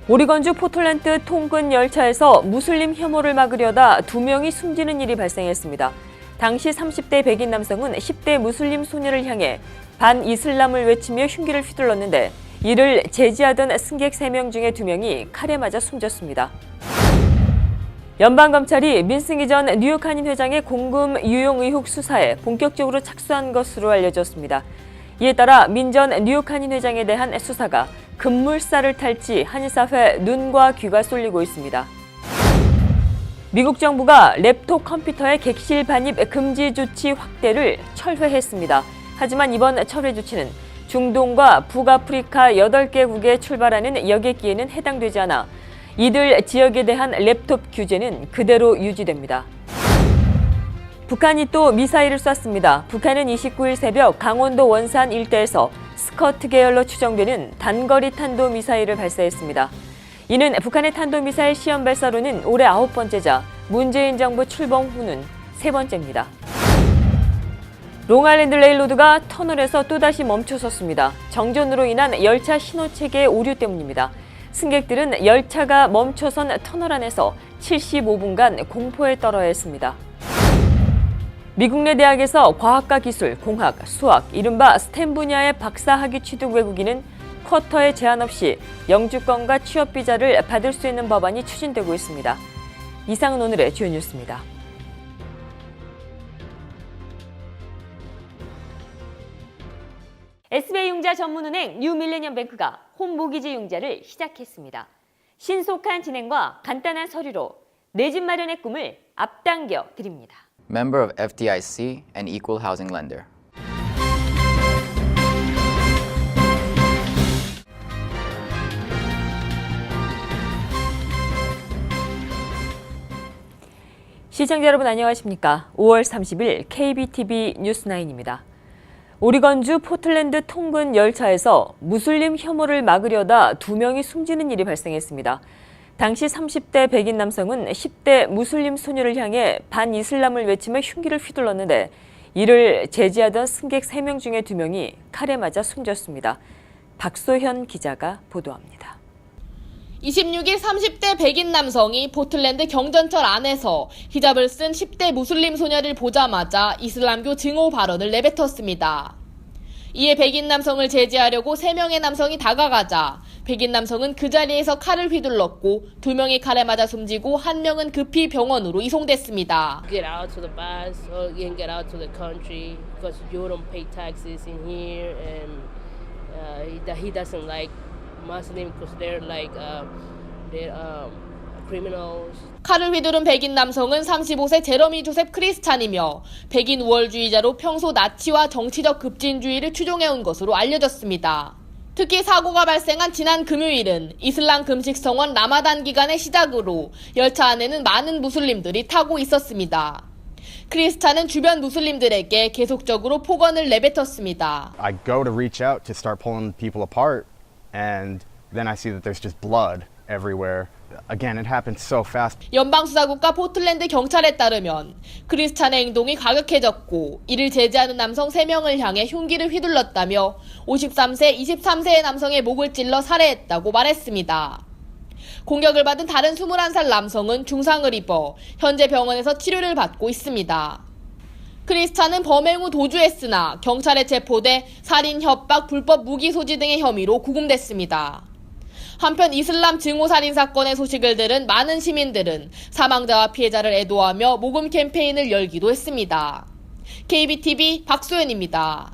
오리건주 포틀랜드 통근 열차에서 무슬림 혐오를 막으려다 2명이 숨지는 일이 발생했습니다. 당시 30대 백인 남성은 10대 무슬림 소녀를 향해 반이슬람을 외치며 흉기를 휘둘렀는데 이를 제지하던 승객 3명 중에 2명이 칼에 맞아 숨졌습니다. 연방검찰이 민승기 전 뉴욕 한인 회장의 공금 유용 의혹 수사에 본격적으로 착수한 것으로 알려졌습니다. 이에 따라 민 전 뉴욕 한인 회장에 대한 수사가 급물살을 탈지 한인사회 눈과 귀가 쏠리고 있습니다. 미국 정부가 랩톱 컴퓨터의 객실 반입 금지 조치 확대를 철회했습니다. 하지만 이번 철회 조치는 중동과 북아프리카 8개국에 출발하는 여객기에는 해당되지 않아 이들 지역에 대한 랩톱 규제는 그대로 유지됩니다. 북한이 또 미사일을 쐈습니다. 북한은 29일 새벽 강원도 원산 일대에서 스커트 계열로 추정되는 단거리 탄도미사일을 발사했습니다. 이는 북한의 탄도미사일 시험 발사로는 올해 9번째자 문재인 정부 출범 후는 3번째입니다. 롱아일랜드 레일로드가 터널에서 또다시 멈춰섰습니다. 정전으로 인한 열차 신호체계 오류 때문입니다. 승객들은 열차가 멈춰선 터널 안에서 75분간 공포에 떨어야 했습니다. 미국 내 대학에서 과학과 기술, 공학, 수학, 이른바 스템 분야의 박사학위 취득 외국인은 쿼터에 제한 없이 영주권과 취업 비자를 받을 수 있는 법안이 추진되고 있습니다. 이상은 오늘의 주요 뉴스입니다. SBI융자 전문은행 뉴밀레니엄뱅크가 홈모기지 융자를 시작했습니다. 신속한 진행과 간단한 서류로 내 집 마련의 꿈을 앞당겨 드립니다. Member of FDIC and Equal Housing Lender. 시청자 여러분 안녕하십니까? 5월 30일 KBTV 뉴스9입니다. 오리건주 포틀랜드 통근 열차에서 무슬림 혐오를 막으려다 2명이 숨지는 일이 발생했습니다. 당시 30대 백인 남성은 10대 무슬림 소녀를 향해 반이슬람을 외치며 흉기를 휘둘렀는데 이를 제지하던 승객 3명 중에 2명이 칼에 맞아 숨졌습니다. 박소현 기자가 보도합니다. 26일 30대 백인 남성이 포틀랜드 경전철 안에서 히잡을 쓴 10대 무슬림 소녀를 보자마자 이슬람교 증오 발언을 내뱉었습니다. 이에 백인 남성을 제지하려고 3명의 남성이 다가가자 백인 남성은 그 자리에서 칼을 휘둘렀고 2명이 칼에 맞아 숨지고 1명은 급히 병원으로 이송됐습니다. Get out to the bus or get out to the country because you don't pay taxes in here and he doesn't like Muslim because they're like criminals. 칼을 휘두른 백인 남성은 35세 제러미 조셉 크리스찬이며 백인 우월주의자로 평소 나치와 정치적 급진주의를 추종해온 것으로 알려졌습니다. 특히 사고가 발생한 지난 금요일은 이슬람 금식 성원 라마단 기간의 시작으로 열차 안에는 많은 무슬림들이 타고 있었습니다. 크리스찬은 주변 무슬림들에게 계속적으로 폭언을 내뱉었습니다. I go to reach out to start pulling people apart and then I see that there's just blood everywhere. Again, it happened so fast. 연방수사국과 포틀랜드 경찰에 따르면 크리스찬의 행동이 과격해졌고 이를 제지하는 남성 3명을 향해 흉기를 휘둘렀다며 53세, 23세의 남성의 목을 찔러 살해했다고 말했습니다. 공격을 받은 다른 21살 남성은 중상을 입어 현재 병원에서 치료를 받고 있습니다. 크리스찬은 범행 후 도주했으나 경찰에 체포돼 살인, 협박, 불법 무기 소지 등의 혐의로 구금됐습니다. 한편 이슬람 증오 살인 사건의 소식을 들은 많은 시민들은 사망자와 피해자를 애도하며 모금 캠페인을 열기도 했습니다. KBTV 박소연입니다.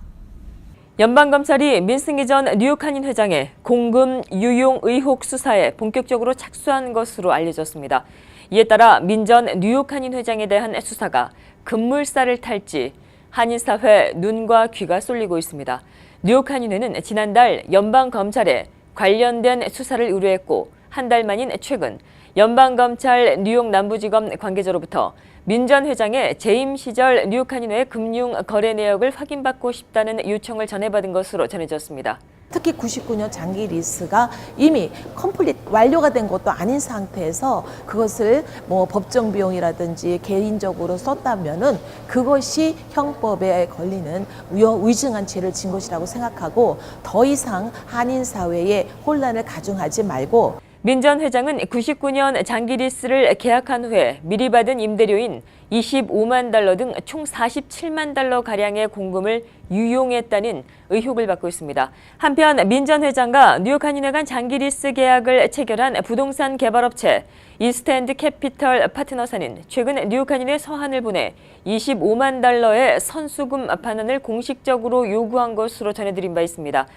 연방검찰이 민승기 전 뉴욕 한인 회장의 공금 유용 의혹 수사에 본격적으로 착수한 것으로 알려졌습니다. 이에 따라 민 전 뉴욕 한인 회장에 대한 수사가 급물살을 탈지 한인사회 눈과 귀가 쏠리고 있습니다. 뉴욕 한인회는 지난달 연방검찰에 관련된 수사를 의뢰했고 한 달 만인 최근 연방검찰 뉴욕 남부지검 관계자로부터 민 전 회장의 재임 시절 뉴욕 한인회의 금융 거래 내역을 확인받고 싶다는 요청을 전해받은 것으로 전해졌습니다. 특히 99년 장기 리스가 이미 컴플릿 완료가 된 것도 아닌 상태에서 그것을 뭐 법정 비용이라든지 개인적으로 썼다면은 그것이 형법에 걸리는 위증한 죄를 진 것이라고 생각하고 더 이상 한인 사회에 혼란을 가중하지 말고 민 전 회장은 99년 장기 리스를 계약한 후에 미리 받은 임대료인 25만 달러 등 총 47만 달러 가량의 공금을 유용했다는 의혹을 받고 있습니다. 한편 민 전 회장과 뉴욕 한인회 간 장기 리스 계약을 체결한 부동산 개발업체 이스트엔드 캐피털 파트너사는 최근 뉴욕 한인회 서한을 보내 25만 달러의 선수금 반환을 공식적으로 요구한 것으로 전해드린 바 있습니다.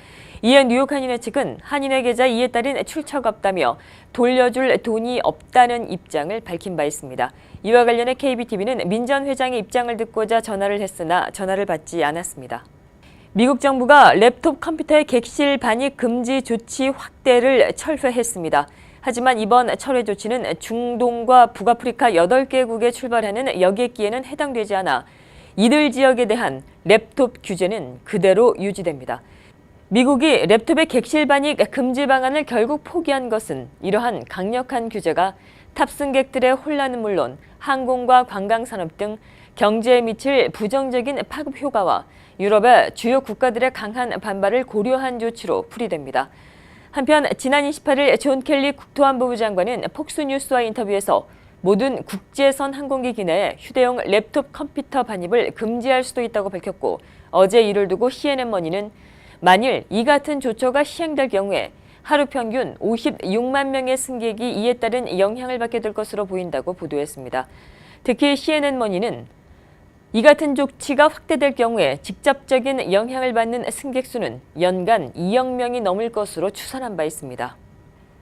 이에 뉴욕 한인회 측은 한인회 계좌 이에 따른 출처가 없다며 돌려줄 돈이 없다는 입장을 밝힌 바 있습니다. 이와 관련해 KBTV는 민 전 회장의 입장을 듣고자 전화를 했으나 전화를 받지 않았습니다. 미국 정부가 랩톱 컴퓨터의 객실 반입 금지 조치 확대를 철회했습니다. 하지만 이번 철회 조치는 중동과 북아프리카 8개국에 출발하는 여객기에는 해당되지 않아 이들 지역에 대한 랩톱 규제는 그대로 유지됩니다. 미국이 랩톱의 객실 반입 금지 방안을 결국 포기한 것은 이러한 강력한 규제가 탑승객들의 혼란은 물론 항공과 관광산업 등 경제에 미칠 부정적인 파급 효과와 유럽의 주요 국가들의 강한 반발을 고려한 조치로 풀이됩니다. 한편 지난 28일 존 켈리 국토안보부 장관은 폭스뉴스와 인터뷰에서 모든 국제선 항공기 기내에 휴대용 랩톱 컴퓨터 반입을 금지할 수도 있다고 밝혔고 어제 이를 두고 CNN 머니는 만일 이 같은 조처가 시행될 경우에 하루 평균 56만 명의 승객이 이에 따른 영향을 받게 될 것으로 보인다고 보도했습니다. 특히 CNN 머니는 이 같은 조치가 확대될 경우에 직접적인 영향을 받는 승객 수는 연간 2억 명이 넘을 것으로 추산한 바 있습니다.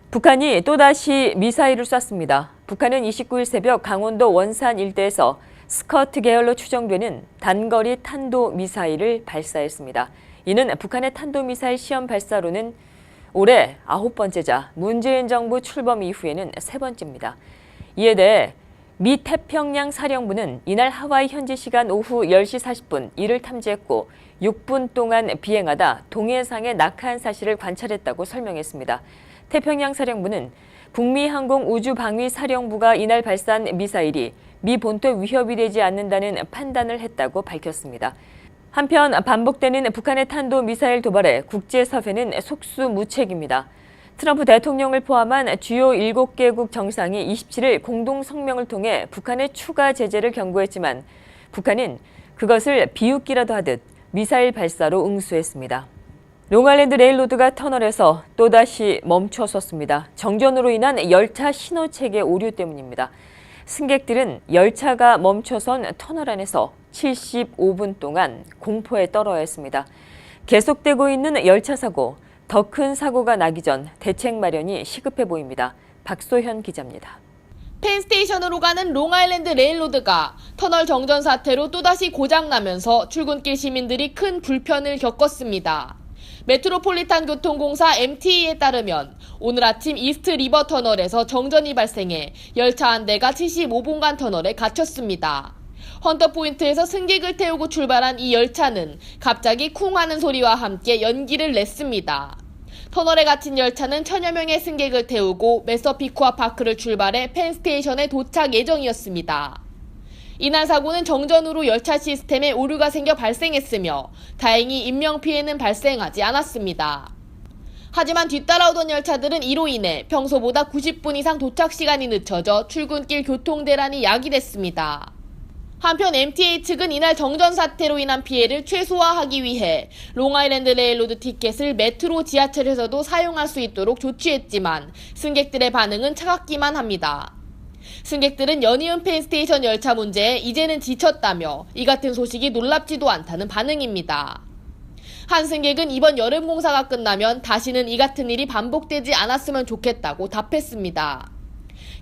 북한이 또다시 미사일을 쐈습니다. 북한은 29일 새벽 강원도 원산 일대에서 스커트 계열로 추정되는 단거리 탄도미사일을 발사했습니다. 이는 북한의 탄도미사일 시험 발사로는 올해 9번째자 문재인 정부 출범 이후에는 3번째입니다. 이에 대해 미 태평양 사령부는 이날 하와이 현지 시간 오후 10시 40분 이를 탐지했고 6분 동안 비행하다 동해상에 낙하한 사실을 관찰했다고 설명했습니다. 태평양 사령부는 북미 항공우주방위사령부가 이날 발사한 미사일이 미 본토에 위협이 되지 않는다는 판단을 했다고 밝혔습니다. 한편 반복되는 북한의 탄도미사일 도발에 국제사회는 속수무책입니다. 트럼프 대통령을 포함한 주요 7개국 정상이 27일 공동성명을 통해 북한의 추가 제재를 경고했지만 북한은 그것을 비웃기라도 하듯 미사일 발사로 응수했습니다. 롱아일랜드 레일로드가 터널에서 또다시 멈춰섰습니다. 정전으로 인한 열차 신호체계 오류 때문입니다. 승객들은 열차가 멈춰선 터널 안에서 75분 동안 공포에 떨어야 했습니다. 계속되고 있는 열차 사고, 더 큰 사고가 나기 전 대책 마련이 시급해 보입니다. 박소현 기자입니다. 펜스테이션으로 가는 롱아일랜드 레일로드가 터널 정전 사태로 또다시 고장나면서 출근길 시민들이 큰 불편을 겪었습니다. 메트로폴리탄 교통공사 MTA에 따르면 오늘 아침 이스트 리버 터널에서 정전이 발생해 열차 한 대가 75분간 터널에 갇혔습니다. 헌터 포인트에서 승객을 태우고 출발한 이 열차는 갑자기 쿵 하는 소리와 함께 연기를 냈습니다. 터널에 갇힌 열차는 천여 명의 승객을 태우고 메서피쿠아 파크를 출발해 펜스테이션에 도착 예정이었습니다. 이날 사고는 정전으로 열차 시스템에 오류가 생겨 발생했으며 다행히 인명피해는 발생하지 않았습니다. 하지만 뒤따라오던 열차들은 이로 인해 평소보다 90분 이상 도착 시간이 늦춰져 출근길 교통대란이 야기됐습니다. 한편 MTA 측은 이날 정전 사태로 인한 피해를 최소화하기 위해 롱아일랜드 레일로드 티켓을 메트로 지하철에서도 사용할 수 있도록 조치했지만 승객들의 반응은 차갑기만 합니다. 승객들은 연이은 펜스테이션 열차 문제에 이제는 지쳤다며 이 같은 소식이 놀랍지도 않다는 반응입니다. 한 승객은 이번 여름 공사가 끝나면 다시는 이 같은 일이 반복되지 않았으면 좋겠다고 답했습니다.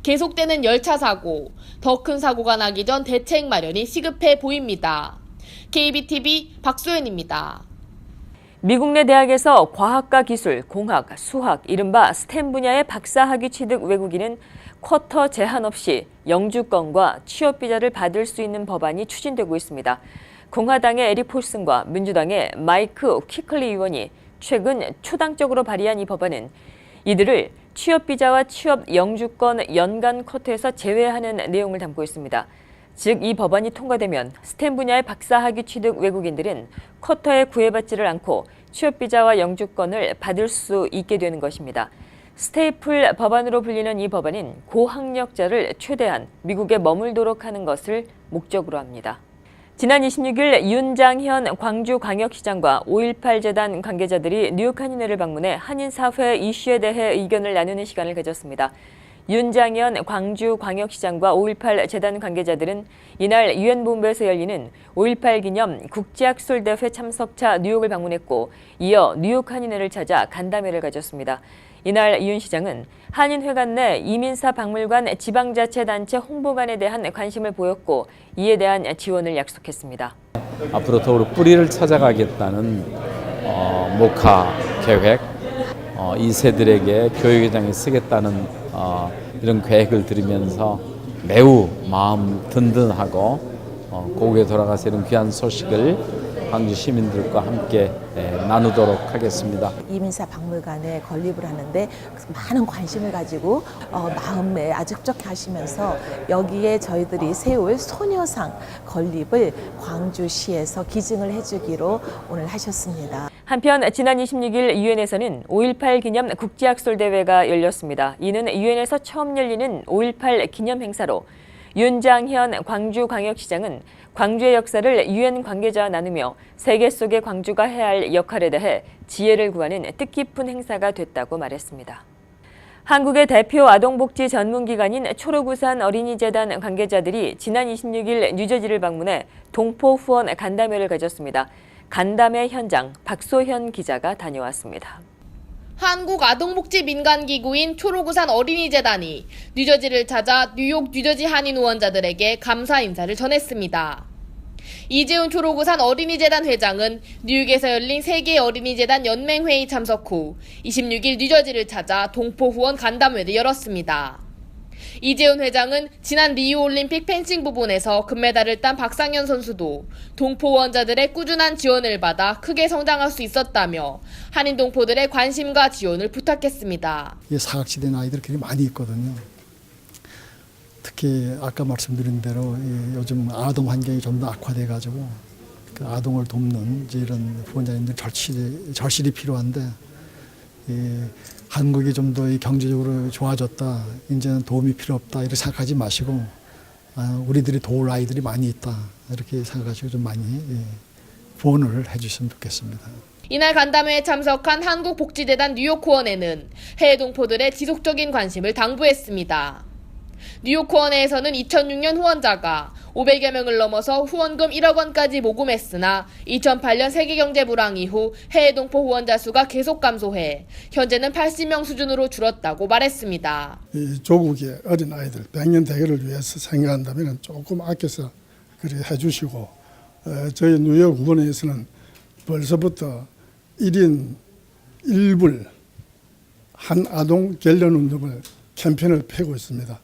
계속되는 열차 사고, 더 큰 사고가 나기 전 대책 마련이 시급해 보입니다. KBTV 박소연입니다. 미국 내 대학에서 과학과 기술, 공학, 수학, 이른바 스템 분야의 박사학위 취득 외국인은 쿼터 제한 없이 영주권과 취업 비자를 받을 수 있는 법안이 추진되고 있습니다. 공화당의 에릭 폴슨과 민주당의 마이크 퀴클리 의원이 최근 초당적으로 발의한 이 법안은 이들을 취업 비자와 취업 영주권 연간 쿼터에서 제외하는 내용을 담고 있습니다. 즉, 이 법안이 통과되면 스템 분야의 박사학위 취득 외국인들은 쿼터에 구애받지를 않고 취업 비자와 영주권을 받을 수 있게 되는 것입니다. 스테이플 법안으로 불리는 이 법안은 고학력자를 최대한 미국에 머물도록 하는 것을 목적으로 합니다. 지난 26일 윤장현 광주광역시장과 5.18 재단 관계자들이 뉴욕 한인회를 방문해 한인사회 이슈에 대해 의견을 나누는 시간을 가졌습니다. 윤장현 광주광역시장과 5.18 재단 관계자들은 이날 유엔 본부에서 열리는 5.18 기념 국제학술대회 참석차 뉴욕을 방문했고 이어 뉴욕 한인회를 찾아 간담회를 가졌습니다. 이날 윤 시장은 한인회관 내 이민사 박물관 지방자치단체 홍보관에 대한 관심을 보였고 이에 대한 지원을 약속했습니다. 앞으로 더욱 뿌리를 찾아가겠다는 목화 계획, 2세들에게 교육회장에 쓰겠다는 이런 계획을 들으면서 매우 마음 든든하고 고국에 돌아가서 이런 귀한 소식을 광주 시민들과 함께 나누도록 하겠습니다. 이민사 박물관에 건립을 하는데 많은 관심을 가지고 마음에 아주 흡족하시면서 여기에 저희들이 세울 소녀상 건립을 광주시에서 기증을 해주기로 오늘 하셨습니다. 한편 지난 26일 유엔에서는 5.18 기념 국제학술대회가 열렸습니다. 이는 유엔에서 처음 열리는 5.18 기념 행사로 윤장현 광주광역시장은 광주의 역사를 유엔 관계자와 나누며 세계 속의 광주가 해야 할 역할에 대해 지혜를 구하는 뜻깊은 행사가 됐다고 말했습니다. 한국의 대표 아동복지 전문기관인 초록우산 어린이재단 관계자들이 지난 26일 뉴저지를 방문해 동포 후원 간담회를 가졌습니다. 간담회 현장 박소현 기자가 다녀왔습니다. 한국 아동복지 민간기구인 초록우산 어린이재단이 뉴저지를 찾아 뉴욕 뉴저지 한인 후원자들에게 감사 인사를 전했습니다. 이재훈 초록우산 어린이재단 회장은 뉴욕에서 열린 세계 어린이재단 연맹회의 참석 후 26일 뉴저지를 찾아 동포 후원 간담회를 열었습니다. 이재훈 회장은 지난 리우올림픽 펜싱 부분에서 금메달을 딴 박상현 선수도 동포 후원자들의 꾸준한 지원을 받아 크게 성장할 수 있었다며 한인 동포들의 관심과 지원을 부탁했습니다. 사각지대인 아이들이 굉장히 많이 있거든요. 특히 아까 말씀드린 대로 요즘 아동 환경이 좀 더 악화돼가지고 그 아동을 돕는 이런 후원자님들 절실히 필요한데 한국이 좀 더 경제적으로 좋아졌다, 이제는 도움이 필요 없다 이렇게 생각하지 마시고 우리들이 도울 아이들이 많이 있다 이렇게 생각하시고 좀 많이 후원을 해주시면 좋겠습니다. 이날 간담회에 참석한 한국복지재단 뉴욕 후원회는 해외 동포들의 지속적인 관심을 당부했습니다. 뉴욕 후원회에서는 2006년 후원자가 500여 명을 넘어서 후원금 1억 원까지 모금했으나 2008년 세계경제 불황 이후 해외 동포 후원자 수가 계속 감소해 현재는 80명 수준으로 줄었다고 말했습니다. 이 조국의 어린 아이들 100년 대계를 위해서 생각한다면 조금 아껴서 그렇게 해주시고 저희 뉴욕 후원회에서는 벌써부터 1인 1불 한 아동 결련 운동을 캠페인을 펴고 있습니다.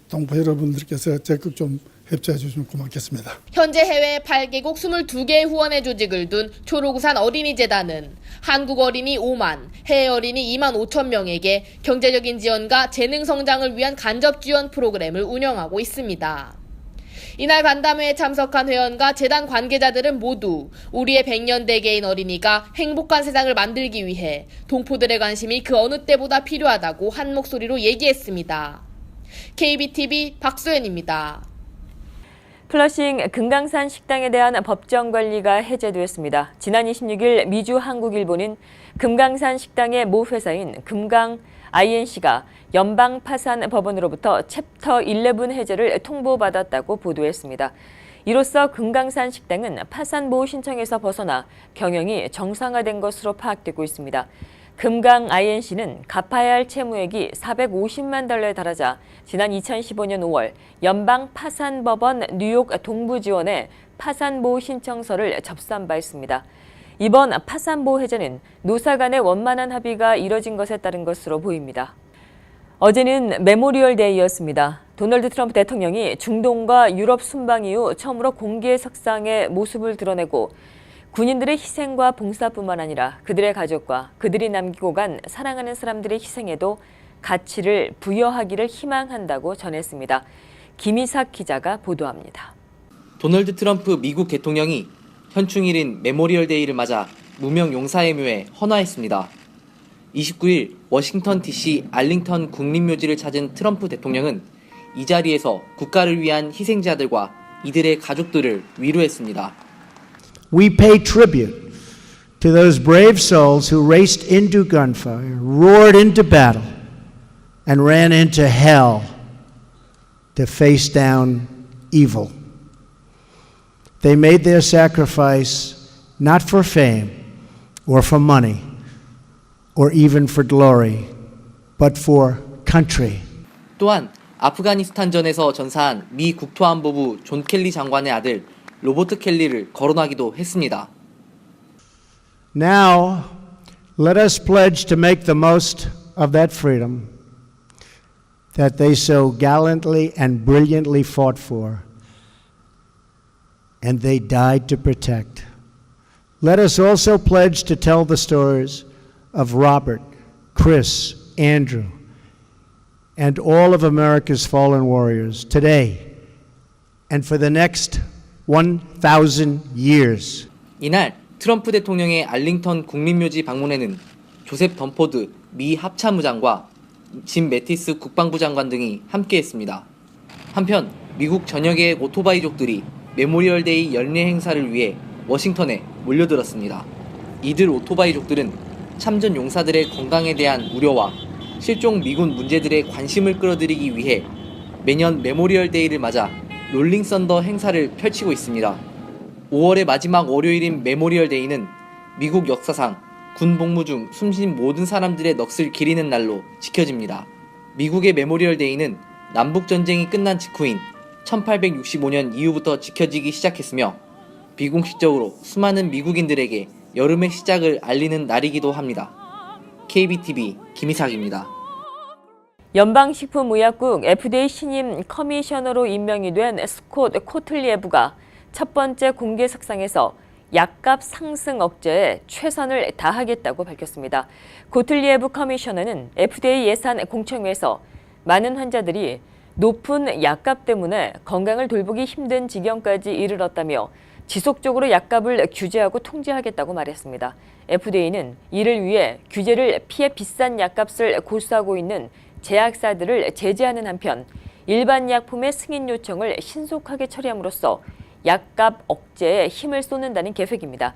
동포 여러분들께서 적극 좀 협조해 주시면 고맙겠습니다. 현재 해외 8개국 22개의 후원회 조직을 둔 초록우산 어린이재단은 한국 어린이 5만, 해외 어린이 2만 5천 명에게 경제적인 지원과 재능 성장을 위한 간접 지원 프로그램을 운영하고 있습니다. 이날 간담회에 참석한 회원과 재단 관계자들은 모두 우리의 100년 대계인 어린이가 행복한 세상을 만들기 위해 동포들의 관심이 그 어느 때보다 필요하다고 한 목소리로 얘기했습니다. KBTV 박소연입니다. 플러싱 금강산 식당에 대한 법정 관리가 해제되었습니다. 지난 26일 미주 한국일보는 금강산 식당의 모 회사인 금강 INC가 연방파산법원으로부터 챕터 11 해제를 통보받았다고 보도했습니다. 이로써 금강산 식당은 파산보호 신청에서 벗어나 경영이 정상화된 것으로 파악되고 있습니다. 금강 INC는 갚아야 할 채무액이 450만 달러에 달하자 지난 2015년 5월 연방파산법원 뉴욕 동부지원에 파산보호 신청서를 접수한 바 있습니다. 이번 파산보호 해제는 노사 간의 원만한 합의가 이뤄진 것에 따른 것으로 보입니다. 어제는 메모리얼 데이였습니다. 도널드 트럼프 대통령이 중동과 유럽 순방 이후 처음으로 공개 석상에 모습을 드러내고 군인들의 희생과 봉사뿐만 아니라 그들의 가족과 그들이 남기고 간 사랑하는 사람들의 희생에도 가치를 부여하기를 희망한다고 전했습니다. 김희삭 기자가 보도합니다. 도널드 트럼프 미국 대통령이 현충일인 메모리얼 데이를 맞아 무명 용사의 묘에 헌화했습니다. 29일 워싱턴 DC 알링턴 국립묘지를 찾은 트럼프 대통령은 이 자리에서 국가를 위한 희생자들과 이들의 가족들을 위로했습니다. We pay tribute to those brave souls who raced into gunfire, roared into battle, and ran into hell to face down evil. They made their sacrifice not for fame or for money or even for glory, but for country. 또한 아프가니스탄전에서 전사한 미 국토안보부 존 켈리 장관의 아들 로버트 켈리를 거론하기도 했습니다. Now, let us pledge to make the most of that freedom that they so gallantly and brilliantly fought for, and they died to protect. Let us also pledge to tell the stories of Robert, Chris, Andrew, and all of America's fallen warriors today and for the next 1,000 years. 이날 트럼프 대통령의 알링턴 국립묘지 방문에는 조셉 덤포드 미 합참의장과 짐 매티스 국방부 장관 등이 함께했습니다. 한편 미국 전역의 오토바이족들이 메모리얼데이 연례 행사를 위해 워싱턴에 몰려들었습니다. 이들 오토바이족들은 참전 용사들의 건강에 대한 우려와 실종 미군 문제들에 관심을 끌어들이기 위해 매년 메모리얼데이를 맞아 롤링 썬더 행사를 펼치고 있습니다. 5월의 마지막 월요일인 메모리얼데이는 미국 역사상 군 복무 중 숨진 모든 사람들의 넋을 기리는 날로 지켜집니다. 미국의 메모리얼데이는 남북전쟁이 끝난 직후인 1865년 이후부터 지켜지기 시작했으며 비공식적으로 수많은 미국인들에게 여름의 시작을 알리는 날이기도 합니다. KBTV 김희삭입니다. 연방식품의약국 FDA 신임 커미셔너로 임명이 된 스콧 코틀리에브가 첫 번째 공개석상에서 약값 상승 억제에 최선을 다하겠다고 밝혔습니다. 코틀리에브 커미셔너는 FDA 예산 공청회에서 많은 환자들이 높은 약값 때문에 건강을 돌보기 힘든 지경까지 이르렀다며 지속적으로 약값을 규제하고 통제하겠다고 말했습니다. FDA는 이를 위해 규제를 피해 비싼 약값을 고수하고 있는 제약사들을 제재하는 한편 일반 약품의 승인 요청을 신속하게 처리함으로써 약값 억제에 힘을 쏟는다는 계획입니다.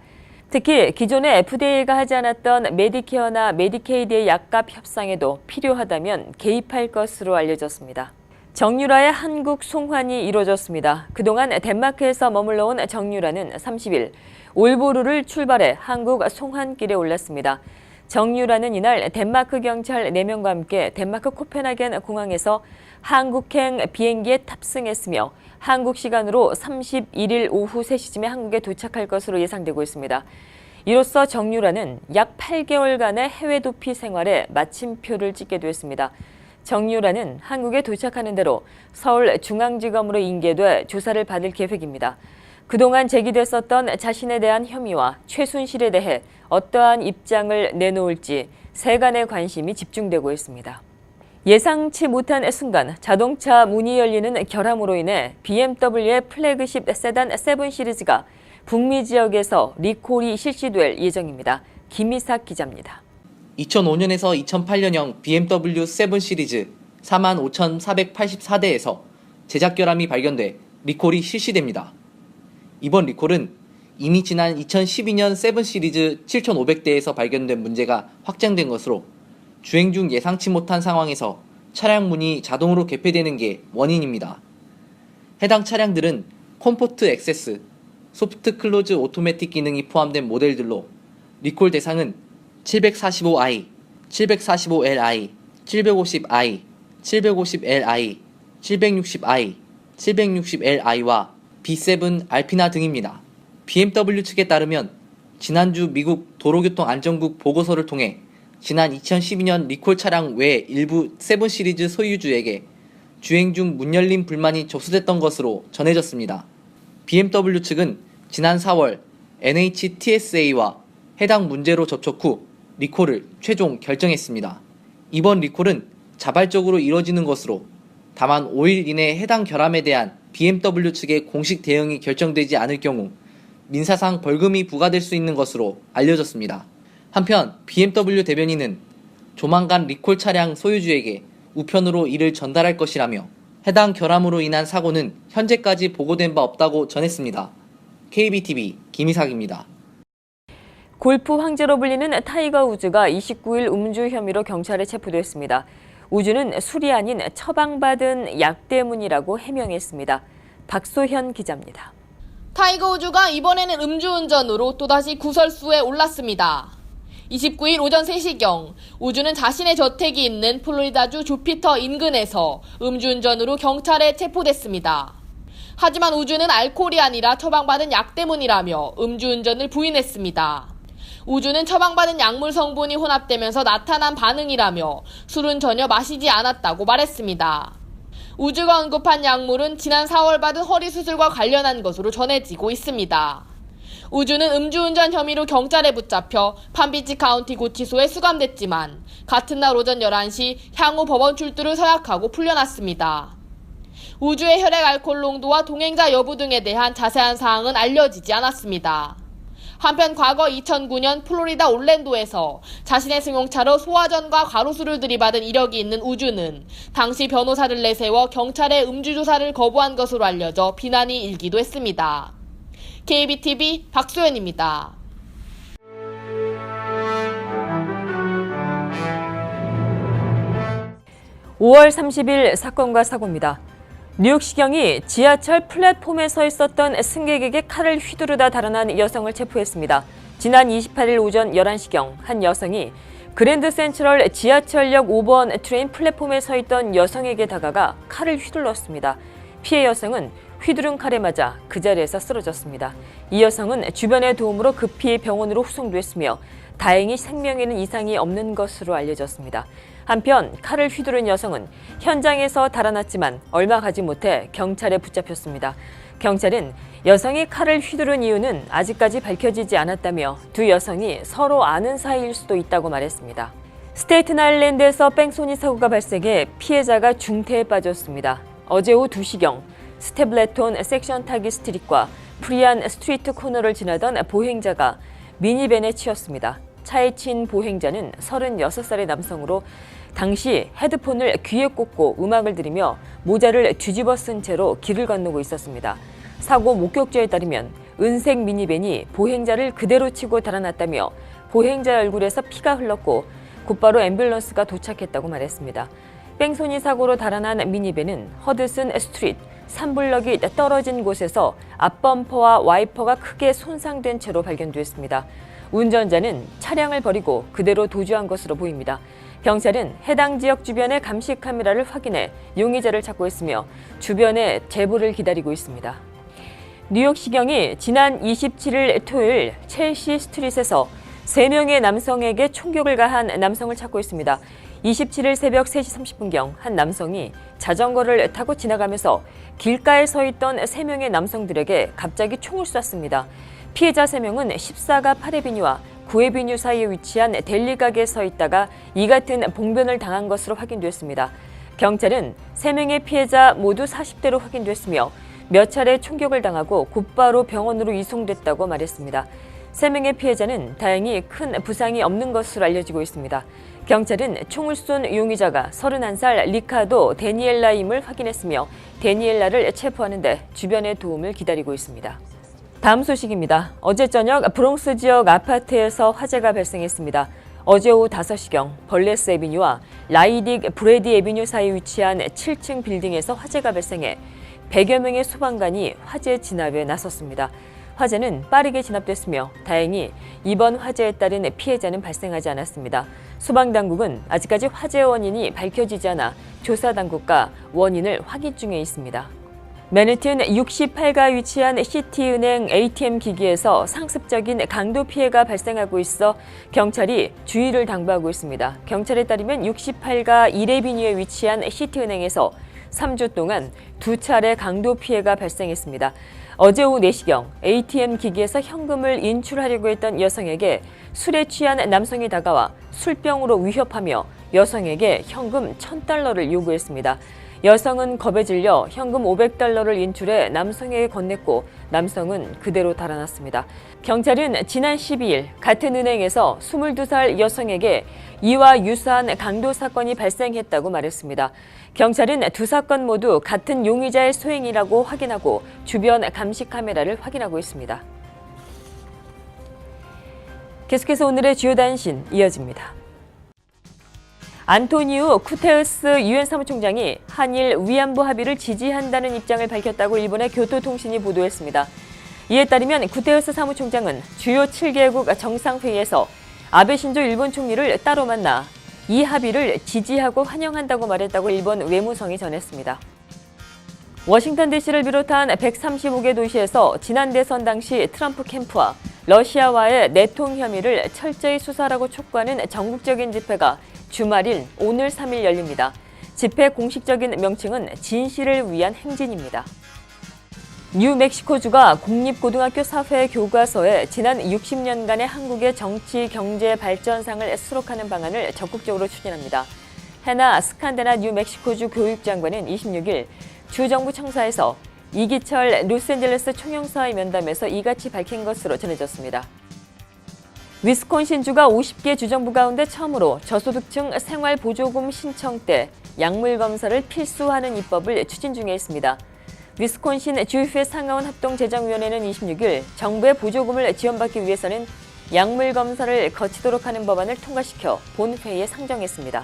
특히 기존에 FDA가 하지 않았던 메디케어나 메디케이드의 약값 협상에도 필요하다면 개입할 것으로 알려졌습니다. 정유라의 한국 송환이 이루어졌습니다. 그동안 덴마크에서 머물러 온 정유라는 30일 올보르를 출발해 한국 송환길에 올랐습니다. 정유라는 이날 덴마크 경찰 4명과 함께 덴마크 코펜하겐 공항에서 한국행 비행기에 탑승했으며 한국 시간으로 31일 오후 3시쯤에 한국에 도착할 것으로 예상되고 있습니다. 이로써 정유라는 약 8개월간의 해외 도피 생활에 마침표를 찍게 됐습니다. 정유라는 한국에 도착하는 대로 서울중앙지검으로 인계돼 조사를 받을 계획입니다. 그동안 제기됐었던 자신에 대한 혐의와 최순실에 대해 어떠한 입장을 내놓을지 세간의 관심이 집중되고 있습니다. 예상치 못한 순간 자동차 문이 열리는 결함으로 인해 BMW의 플래그십 세단 7 시리즈가 북미 지역에서 리콜이 실시될 예정입니다. 김희삭 기자입니다. 2005년에서 2008년형 BMW 7 시리즈 45,484대에서 제작 결함이 발견돼 리콜이 실시됩니다. 이번 리콜은 이미 지난 2012년 7 시리즈 7,500대에서 발견된 문제가 확장된 것으로 주행 중 예상치 못한 상황에서 차량 문이 자동으로 개폐되는 게 원인입니다. 해당 차량들은 컴포트 액세스, 소프트 클로즈 오토매틱 기능이 포함된 모델들로 리콜 대상은 745i, 745li, 750i, 750li, 760i, 760li와 B7 알피나 등입니다. BMW 측에 따르면 지난주 미국 도로교통안전국 보고서를 통해 지난 2012년 리콜 차량 외 일부 7 시리즈 소유주에게 주행 중 문 열림 불만이 접수됐던 것으로 전해졌습니다. BMW 측은 지난 4월 NHTSA와 해당 문제로 접촉 후 리콜을 최종 결정했습니다. 이번 리콜은 자발적으로 이뤄지는 것으로 다만 5일 이내 해당 결함에 대한 BMW 측의 공식 대응이 결정되지 않을 경우 민사상 벌금이 부과될 수 있는 것으로 알려졌습니다. 한편 BMW 대변인은 조만간 리콜 차량 소유주에게 우편으로 이를 전달할 것이라며 해당 결함으로 인한 사고는 현재까지 보고된 바 없다고 전했습니다. KBTV 김희삭입니다. 골프 황제로 불리는 타이거 우즈가 29일 음주 혐의로 경찰에 체포됐습니다. 우즈는 술이 아닌 처방받은 약 때문이라고 해명했습니다. 박소현 기자입니다. 타이거 우즈가 이번에는 음주운전으로 또다시 구설수에 올랐습니다. 29일 오전 3시경 우즈는 자신의 저택이 있는 플로리다주 주피터 인근에서 음주운전으로 경찰에 체포됐습니다. 하지만 우즈는 알코올이 아니라 처방받은 약 때문이라며 음주운전을 부인했습니다. 우즈는 처방받은 약물 성분이 혼합되면서 나타난 반응이라며 술은 전혀 마시지 않았다고 말했습니다. 우즈가 언급한 약물은 지난 4월 받은 허리 수술과 관련한 것으로 전해지고 있습니다. 우즈는 음주운전 혐의로 경찰에 붙잡혀 판비치 카운티 구치소에 수감됐지만 같은 날 오전 11시 향후 법원 출두를 서약하고 풀려났습니다. 우즈의 혈액 알코올 농도와 동행자 여부 등에 대한 자세한 사항은 알려지지 않았습니다. 한편 과거 2009년 플로리다 올랜도에서 자신의 승용차로 소화전과 가로수를 들이받은 이력이 있는 우즈는 당시 변호사를 내세워 경찰의 음주조사를 거부한 것으로 알려져 비난이 일기도 했습니다. KBTV 박소연입니다. (5월 30일) 사건과 사고입니다. 뉴욕시경이 지하철 플랫폼에 서 있었던 승객에게 칼을 휘두르다 달아난 여성을 체포했습니다. 지난 28일 오전 11시경 한 여성이 그랜드 센트럴 지하철역 5번 트레인 플랫폼에 서 있던 여성에게 다가가 칼을 휘둘렀습니다. 피해 여성은 휘두른 칼에 맞아 그 자리에서 쓰러졌습니다. 이 여성은 주변의 도움으로 급히 병원으로 후송됐으며 다행히 생명에는 이상이 없는 것으로 알려졌습니다. 한편 칼을 휘두른 여성은 현장에서 달아났지만 얼마 가지 못해 경찰에 붙잡혔습니다. 경찰은 여성이 칼을 휘두른 이유는 아직까지 밝혀지지 않았다며 두 여성이 서로 아는 사이일 수도 있다고 말했습니다. 스테이튼 아일랜드에서 뺑소니 사고가 발생해 피해자가 중태에 빠졌습니다. 어제 오후 2시경 스태블레톤 섹션 타기 스트릿과 프리안 스트리트 코너를 지나던 보행자가 미니밴에 치였습니다. 차에 친 보행자는 36살의 남성으로 당시 헤드폰을 귀에 꽂고 음악을 들으며 모자를 뒤집어 쓴 채로 길을 건너고 있었습니다. 사고 목격자에 따르면 은색 미니밴이 보행자를 그대로 치고 달아났다며 보행자 얼굴에서 피가 흘렀고 곧바로 앰뷸런스가 도착했다고 말했습니다. 뺑소니 사고로 달아난 미니밴은 허드슨 스트리트 3블럭이 떨어진 곳에서 앞범퍼와 와이퍼가 크게 손상된 채로 발견됐습니다. 운전자는 차량을 버리고 그대로 도주한 것으로 보입니다. 경찰은 해당 지역 주변의 감시 카메라를 확인해 용의자를 찾고 있으며 주변에 제보를 기다리고 있습니다. 뉴욕시경이 지난 27일 토요일 첼시 스트릿에서 3명의 남성에게 총격을 가한 남성을 찾고 있습니다. 27일 새벽 3시 30분경 한 남성이 자전거를 타고 지나가면서 길가에 서 있던 3명의 남성들에게 갑자기 총을 쐈습니다. 피해자 3명은 14가 8에비뉴와 9에비뉴 사이에 위치한 델리 가게에 서 있다가 이 같은 봉변을 당한 것으로 확인됐습니다. 경찰은 3명의 피해자 모두 40대로 확인됐으며 몇 차례 총격을 당하고 곧바로 병원으로 이송됐다고 말했습니다. 3명의 피해자는 다행히 큰 부상이 없는 것으로 알려지고 있습니다. 경찰은 총을 쏜 용의자가 31살 리카도 데니엘라임을 확인했으며 데니엘라를 체포하는 데 주변의 도움을 기다리고 있습니다. 다음 소식입니다. 어제 저녁 브롱스 지역 아파트에서 화재가 발생했습니다. 어제 오후 5시경 벌레스 에비뉴와 라이딕 브레디 에비뉴 사이에 위치한 7층 빌딩에서 화재가 발생해 100여 명의 소방관이 화재 진압에 나섰습니다. 화재는 빠르게 진압됐으며 다행히 이번 화재에 따른 피해자는 발생하지 않았습니다. 소방당국은 아직까지 화재 원인이 밝혀지지 않아 조사당국과 원인을 확인 중에 있습니다. 맨해튼 68가 위치한 시티은행 ATM 기기에서 상습적인 강도 피해가 발생하고 있어 경찰이 주의를 당부하고 있습니다. 경찰에 따르면 68가 1에비뉴에 위치한 시티은행에서 3주 동안 2차례 강도 피해가 발생했습니다. 어제 오후 4시경 ATM 기기에서 현금을 인출하려고 했던 여성에게 술에 취한 남성이 다가와 술병으로 위협하며 여성에게 현금 $1,000를 요구했습니다. 여성은 겁에 질려 현금 $500를 인출해 남성에게 건넸고 남성은 그대로 달아났습니다. 경찰은 지난 12일 같은 은행에서 22살 여성에게 이와 유사한 강도 사건이 발생했다고 말했습니다. 경찰은 두 사건 모두 같은 용의자의 소행이라고 확인하고 주변 감시 카메라를 확인하고 있습니다. 계속해서 오늘의 주요 단신 이어집니다. 안토니우 쿠테우스 유엔 사무총장이 한일 위안부 합의를 지지한다는 입장을 밝혔다고 일본의 교토통신이 보도했습니다. 이에 따르면 구테우스 사무총장은 주요 7개국 정상회의에서 아베 신조 일본 총리를 따로 만나 이 합의를 지지하고 환영한다고 말했다고 일본 외무성이 전했습니다. 워싱턴 DC를 비롯한 135개 도시에서 지난 대선 당시 트럼프 캠프와 러시아와의 내통 혐의를 철저히 수사하라고 촉구하는 전국적인 집회가 주말인 오늘 3일 열립니다. 집회 공식적인 명칭은 진실을 위한 행진입니다. 뉴멕시코주가 공립고등학교 사회 교과서에 지난 60년간의 한국의 정치, 경제 발전상을 수록하는 방안을 적극적으로 추진합니다. 해나 스칸데나 뉴멕시코주 교육장관은 26일 주 정부 청사에서 이기철 로스앤젤레스 총영사의 면담에서 이같이 밝힌 것으로 전해졌습니다. 위스콘신주가 50개 주정부 가운데 처음으로 저소득층 생활보조금 신청 때 약물 검사를 필수화하는 입법을 추진 중에 있습니다. 위스콘신 주의회 상하원 합동재정위원회는 26일 정부의 보조금을 지원받기 위해서는 약물 검사를 거치도록 하는 법안을 통과시켜 본회의에 상정했습니다.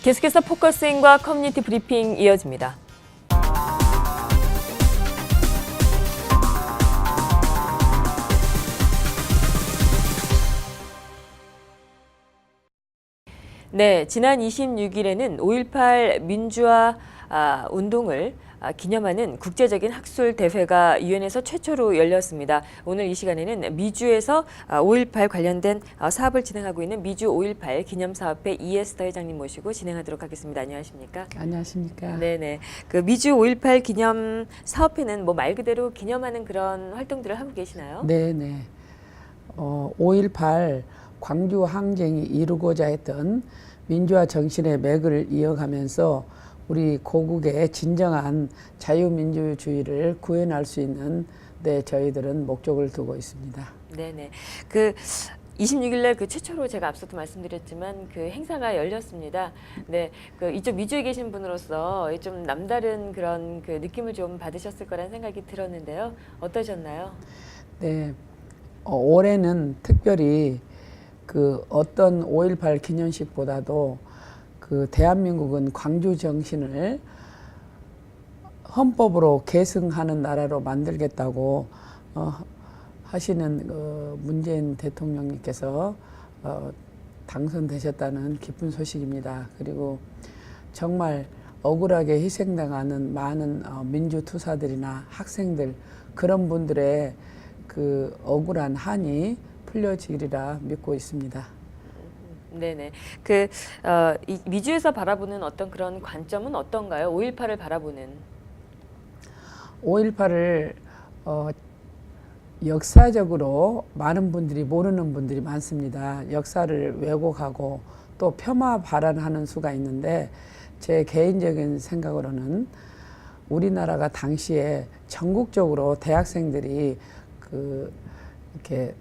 계속해서 포커스인과 커뮤니티 브리핑 이어집니다. 네, 지난 26일에는 5.18 민주화 운동을 기념하는 국제적인 학술 대회가 유엔에서 최초로 열렸습니다. 오늘 이 시간에는 미주에서 5.18 관련된 사업을 진행하고 있는 미주 5.18 기념사업회 이에스더 회장님 모시고 진행하도록 하겠습니다. 안녕하십니까? 안녕하십니까? 네네. 그 미주 5.18 기념 사업회는 뭐 말 그대로 기념하는 그런 활동들을 하고 계시나요? 네네. 5.18 광주 항쟁이 이루고자 했던 민주화 정신의 맥을 이어가면서 우리 고국의 진정한 자유민주주의를 구현할 수 있는 저희들은 목적을 두고 있습니다. 네네. 그 26일날 그 최초로 제가 앞서도 말씀드렸지만 그 행사가 열렸습니다. 네, 그 이쪽 미주에 계신 분으로서 좀 남다른 그런 그 느낌을 좀 받으셨을 거란 생각이 들었는데요. 어떠셨나요? 네, 올해는 특별히 그 어떤 5.18 기념식보다도 그 대한민국은 광주 정신을 헌법으로 계승하는 나라로 만들겠다고 하시는 문재인 대통령님께서 당선되셨다는 기쁜 소식입니다. 그리고 정말 억울하게 희생당하는 많은 민주투사들이나 학생들 그런 분들의 그 억울한 한이 풀려지리라 믿고 있습니다. 네네. 이 미주에서 바라보는 어떤 그런 관점은 어떤가요? 5.18을 바라보는. 5.18을 역사적으로 많은 분들이 모르는 분들이 많습니다. 역사를 왜곡하고 또 폄하 발언하는 수가 있는데 제 개인적인 생각으로는 우리나라가 당시에 전국적으로 대학생들이 이렇게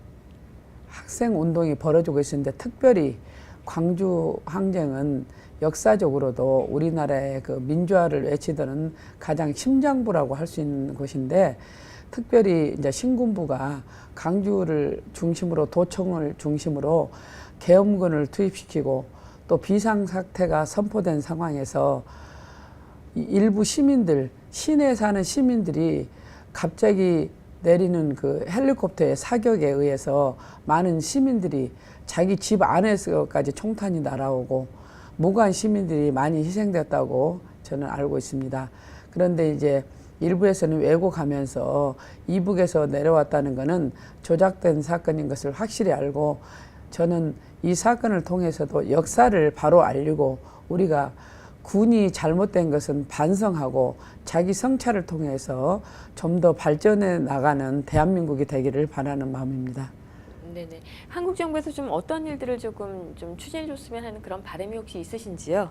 학생 운동이 벌어지고 있었는데 특별히 광주 항쟁은 역사적으로도 우리나라의 그 민주화를 외치던 가장 심장부라고 할 수 있는 곳인데 특별히 이제 신군부가 광주를 중심으로 도청을 중심으로 계엄군을 투입시키고 또 비상사태가 선포된 상황에서 일부 시민들, 시내에 사는 시민들이 갑자기 내리는 그 헬리콥터의 사격에 의해서 많은 시민들이 자기 집 안에서까지 총탄이 날아오고 무고한 시민들이 많이 희생됐다고 저는 알고 있습니다. 그런데 이제 일부에서는 왜곡하면서 이북에서 내려왔다는 것은 조작된 사건인 것을 확실히 알고 저는 이 사건을 통해서도 역사를 바로 알리고 우리가 군이 잘못된 것은 반성하고 자기 성찰을 통해서 좀 더 발전해 나가는 대한민국이 되기를 바라는 마음입니다. 네네. 한국 정부에서 좀 어떤 일들을 조금 좀 추진해 줬으면 하는 그런 바람이 혹시 있으신지요?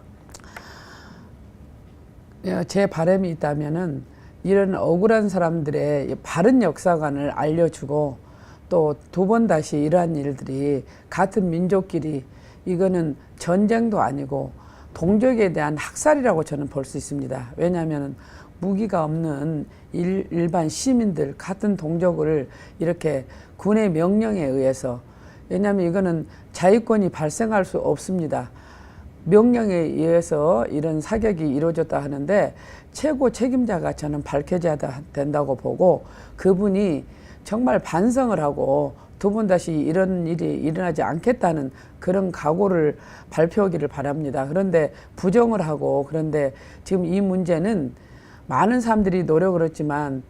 제 바람이 있다면은 이런 억울한 사람들의 바른 역사관을 알려주고 또 두 번 다시 이러한 일들이 같은 민족끼리 이거는 전쟁도 아니고 동족에 대한 학살이라고 저는 볼 수 있습니다. 왜냐하면 무기가 없는 일반 시민들 같은 동족을 이렇게 군의 명령에 의해서, 왜냐하면 이거는 자위권이 발생할 수 없습니다. 명령에 의해서 이런 사격이 이루어졌다 하는데 최고 책임자가 저는 밝혀져야 된다고 보고, 그분이 정말 반성을 하고 두 번 다시 이런 일이 일어나지 않겠다는 그런 각오를 발표하기를 바랍니다. 그런데 부정을 하고, 그런데 지금 이 문제는 많은 사람들이 노력을 했지만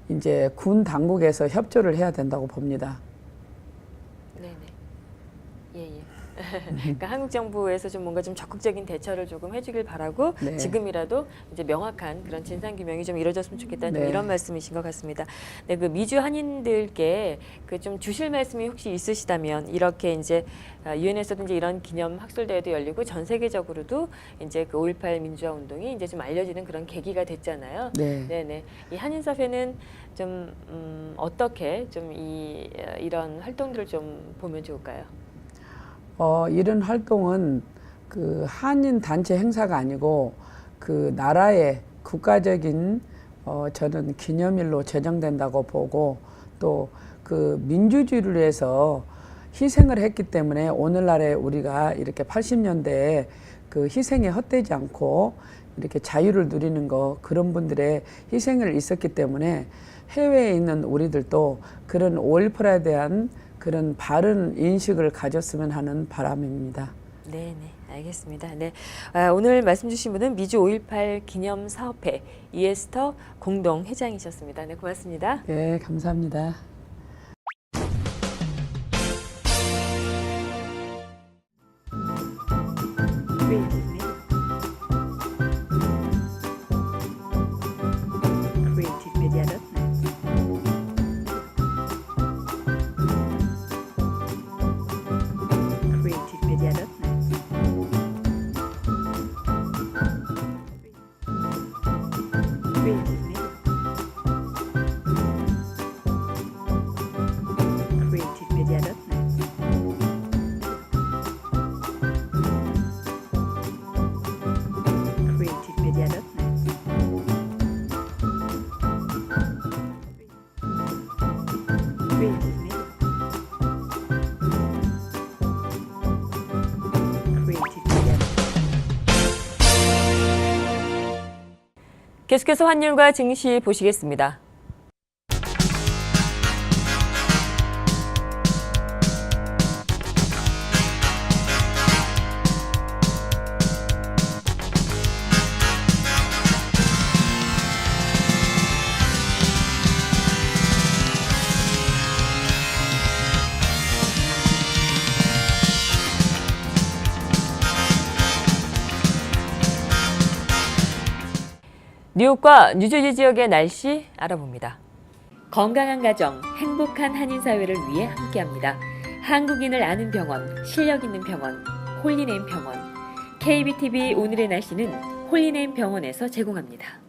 이제 군 당국에서 협조를 해야 된다고 봅니다. 네네. 예예. 그러니까 한국 정부에서 좀 뭔가 좀 적극적인 대처를 조금 해주길 바라고 네. 지금이라도 이제 명확한 그런 진상 규명이 좀 이루어졌으면 좋겠다는 좀 네. 이런 말씀이신 것 같습니다. 네, 그 미주 한인들께 그 좀 주실 말씀이 혹시 있으시다면, 이렇게 이제 유엔에서도 이제 이런 기념 학술 대회도 열리고 전 세계적으로도 이제 그 5.18 민주화 운동이 이제 좀 알려지는 그런 계기가 됐잖아요. 네. 네네. 이 한인사회는 좀 어떻게 좀 이런 활동들을 좀 보면 좋을까요? 이런 활동은 그 한인 단체 행사가 아니고 그 나라의 국가적인 저는 기념일로 제정된다고 보고, 또 그 민주주의를 위해서 희생을 했기 때문에 오늘날에 우리가 이렇게 80년대에 그 희생이 헛되지 않고 이렇게 자유를 누리는 거, 그런 분들의 희생을 있었기 때문에 해외에 있는 우리들도 그런 5.18에 대한 그런 바른 인식을 가졌으면 하는 바람입니다. 네, 알겠습니다. 네, 오늘 말씀 주신 분은 미주 5.18 기념사업회 이에스터 공동회장이셨습니다. 네, 고맙습니다. 네, 감사합니다. 계속해서 환율과 증시 보시겠습니다. 뉴욕과 뉴저지 지역의 날씨 알아봅니다. 건강한 가정, 행복한 한인사회를 위해 함께합니다. 한국인을 아는 병원, 실력 있는 병원, 홀리네임 병원. KBTV 오늘의 날씨는 홀리네임 병원에서 제공합니다.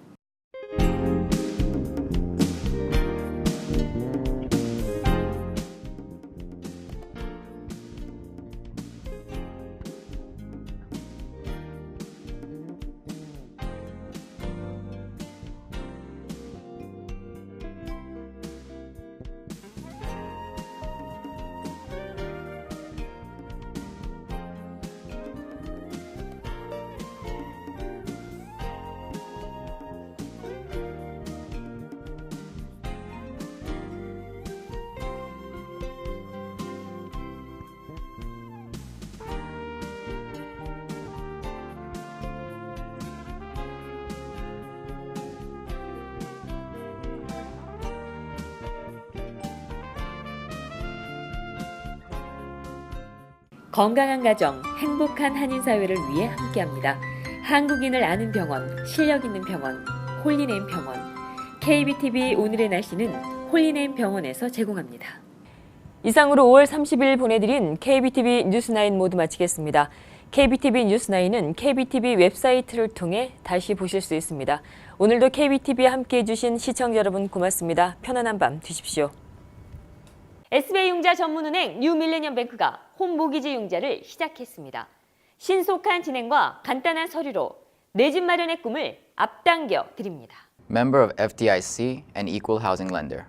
건강한 가정, 행복한 한인사회를 위해 함께합니다. 한국인을 아는 병원, 실력 있는 병원, 홀리네임 병원. KBTV 오늘의 날씨는 홀리네임 병원에서 제공합니다. 이상으로 5월 30일 보내드린 KBTV 뉴스9 모두 마치겠습니다. KBTV 뉴스9은 KBTV 웹사이트를 통해 다시 보실 수 있습니다. 오늘도 KBTV에 함께해 주신 시청자 여러분 고맙습니다. 편안한 밤 되십시오. SBI 융자 전문은행 뉴밀레니엄뱅크가 홈모기지 융자를 시작했습니다. 신속한 진행과 간단한 서류로 내 집 마련의 꿈을 앞당겨 드립니다. Member of FDIC and equal housing lender.